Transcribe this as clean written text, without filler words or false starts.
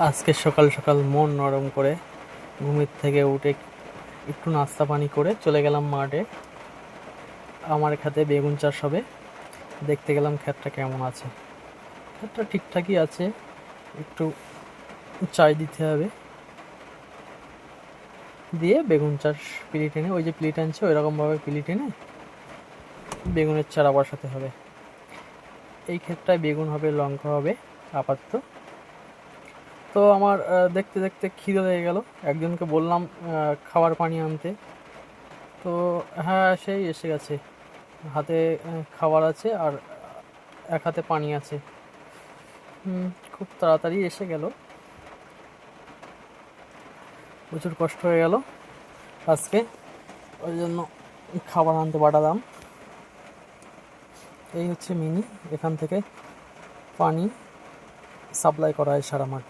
আজকে সকাল সকাল মন নরম করে ঘুমের থেকে উঠে একটু নাস্তা পানি করে চলে গেলাম মাঠে। আমার ক্ষেতে বেগুন চাষ হবে, দেখতে গেলাম ক্ষেতটা কেমন আছে। ক্ষেতটা ঠিকঠাকই আছে, একটু চাই দিতে হবে, দিয়ে বেগুন চাষ পিলি টেনে, ওই যে পিলি টানছে ওই রকমভাবে পিলি টেনে বেগুনের চারা বসাতে হবে। এই ক্ষেতটায় বেগুন হবে, লঙ্কা হবে আপাতত। তো আমার দেখতে দেখতে খিদে লেগে গেল, একজনকে বললাম খাবার পানি আনতে। তো হ্যাঁ, সেই এসে গেছে, হাতে খাবার আছে আর এক হাতে পানি আছে। খুব তাড়াতাড়ি এসে গেল, প্রচুর কষ্ট হয়ে গেল আজকে, ওই জন্য খাবার আনতে পাঠালাম। এই হচ্ছে মিনি, এখান থেকে পানি সাপ্লাই করা হয় সারা মাঠ।